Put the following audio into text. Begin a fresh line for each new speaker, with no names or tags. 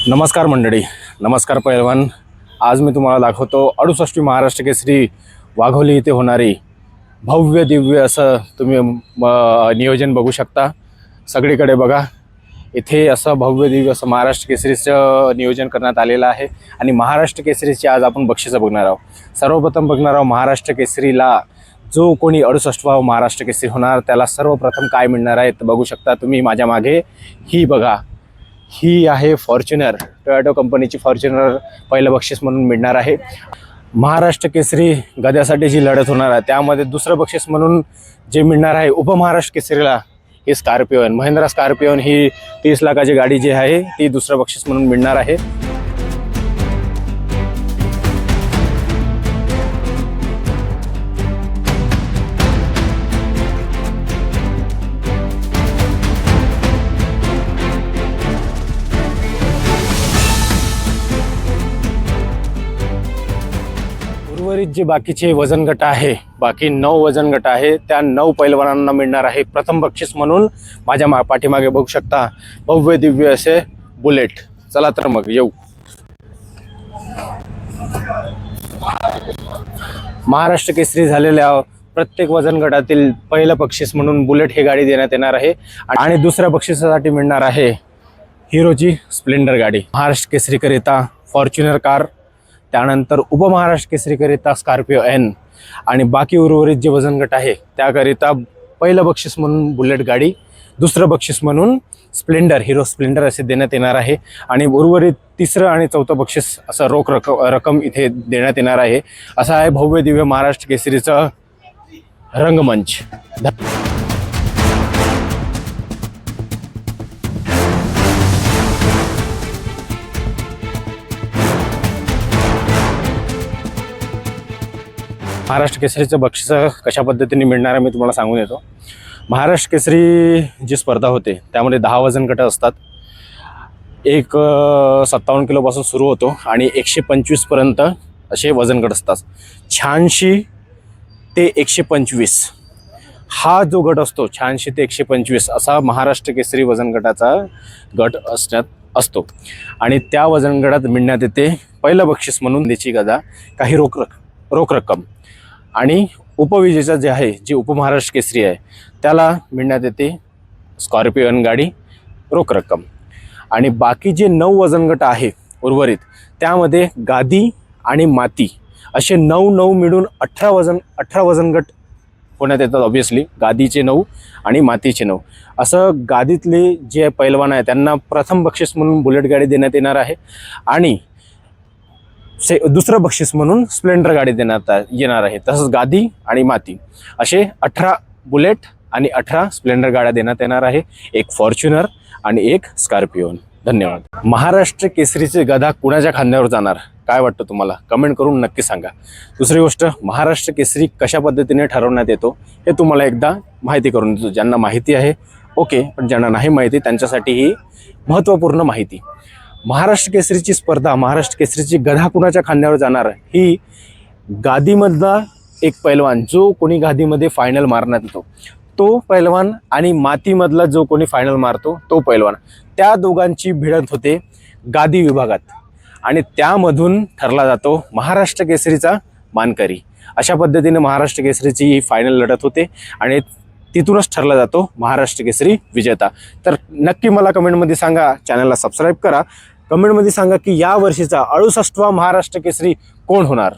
नमस्कार मंडळी, नमस्कार पैलवान. आज मी तुम्हाला दाखवतो 68वी महाराष्ट्र केसरी वाघोली येथे होणारी भव्य दिव्य असं तुम्ही नियोजन बघू शकता. सगळीकडे बघा, इथे असं भव्य दिव्य असं महाराष्ट्र केसरीचं नियोजन करण्यात आलेलं आहे. आणि महाराष्ट्र केसरीची आज आपण बक्षिसं बघणार आहोत. सर्वप्रथम बघणार आहोत महाराष्ट्र केसरीला जो कोणी 68वा महाराष्ट्र केसरी होणार त्याला सर्वप्रथम काय मिळणार आहे ते बघू शकता तुम्ही माझ्या मागे. ही बघा, ही आहे फॉर्च्युनर, टोयोटा कंपनीची फॉर्च्युनर पहिलं बक्षीस म्हणून मिळणार आहे. महाराष्ट्र केसरी गद्यासाठी जी लढत होणार आहे त्यामध्ये दुसरं बक्षीस म्हणून जे मिळणार आहे उपमहाराष्ट्र केसरीला ही स्कॉर्पिओन, महिंद्रा स्कॉर्पिओन ही 30 लाखाची गाडी जी आहे ती दुसरं बक्षीस म्हणून मिळणार आहे. उर्वरित जे बाकीचे वजन गट आहे, बाकी 9 वजन गट आहे, त्या 9 पैलवानांना मिळणार आहे प्रथम बक्षीस म्हणून माझ्या पाठीमागे बघू शकता भव्य दिव्य असे बुलेट. चला तर मग येऊ. महाराष्ट्र केसरी झालेल्या प्रत्येक वजन गटातील पहिलं बक्षीस म्हणून बुलेट ही गाडी देण्यात येणार आहे. आणि दुसऱ्या बक्षिसासाठी मिळणार आहे हिरोची स्प्लेंडर गाडी. महाराष्ट्र केसरीकरिता फॉर्च्युनर कार, त्यानंतर उपमहाराष्ट्र केसरीकरिता स्कॉर्पिओ एन आणि बाकी उर्वरित जे वजन गट आहे त्याकरिता पहिलं बक्षीस म्हणून बुलेट गाडी, दुसरं बक्षीस म्हणून स्प्लेंडर, हिरो स्प्लेंडर असे देण्यात येणार आहे. आणि उर्वरित तिसरं आणि चौथं बक्षीस असं रोख रक्कम इथे देण्यात येणार आहे. असा आहे भव्य दिव्य महाराष्ट्र केसरीचं रंगमंच. महाराष्ट्र केसरीचं बक्षीस कशा पद्धतीने मिळणार आहे मी तुम्हाला सांगून येतो. महाराष्ट्र केसरी जी स्पर्धा होते त्यामध्ये 10 वजन गट असतात. एक 57 किलोपासून सुरू होतो आणि 125 पर्यंत असे वजन गट असतात. 86 ते 125 हा जो गट असतो, 86 ते 125 असा महाराष्ट्र केसरी वजन गटाचा गट असतो. आणि त्या वजन गटात मिळण्यात येते पहिलं बक्षीस म्हणून त्याची गदा, काही रोख रक्कम. आणि उपविजेचा जे आहे, जे उपमहाराष्ट्र केसरी आहे त्याला मिळण्यात येते स्कॉर्पिओन गाडी, रोख रक्कम. आणि बाकी जे 9 वजन गट आहे उर्वरित त्यामध्ये गादी आणि माती असे 9 मिळून 18 वजन गट होण्यात येतात. ऑब्व्हियसली गादीचे 9 आणि मातीचे 9 असं. गादीतले जे पैलवान आहे त्यांना प्रथम बक्षीस म्हणून बुलेट गाडी देण्यात येणार आहे आणि दुसरं बक्षीस म्हणून स्प्लेंडर गाडी देण्यात येणार आहे. तसंच गादी आणि माती असे 18 बुलेट आणि 18 स्प्लेंडर गाड्या देण्यात येणार आहे. एक फॉर्च्युनर आणि एक स्कॉर्पिओन. धन्यवाद. महाराष्ट्र केसरीचे गदा कुणाच्या खांद्यावर जाणार काय वाटतं तुम्हाला? कमेंट करून नक्की सांगा. दुसरी गोष्ट, महाराष्ट्र केसरी कशा पद्धतीने ठरवण्यात येतो हे तुम्हाला एकदा माहिती करून देतो. ज्यांना माहिती आहे ओके, पण ज्यांना नाही माहिती त्यांच्यासाठी ही महत्त्वपूर्ण माहिती. महाराष्ट्र केसरीची स्पर्धा, महाराष्ट्र केसरीची गदा कुणाच्या खांद्यावर जाणार ही गादीमधला एक पैलवान जो कोणी गादीमध्ये फायनल मारण्यात येतो तो पैलवान आणि मातीमधला जो कोणी फायनल मारतो तो पैलवान, त्या दोघांची भिडत होते गादी विभागात आणि त्यामधून ठरला जातो महाराष्ट्र केसरीचा मानकरी. अशा पद्धतीने महाराष्ट्र केसरीची ही फायनल लढत होते आणि तिथूनच ठरला जातो महाराष्ट्र केसरी विजेता. तर नक्की मला कमेंटमध्ये सांगा, चॅनलला सबस्क्राईब करा. कमेंटमध्ये सांगा की या वर्षीचा 68वा महाराष्ट्र केसरी कोण होणार.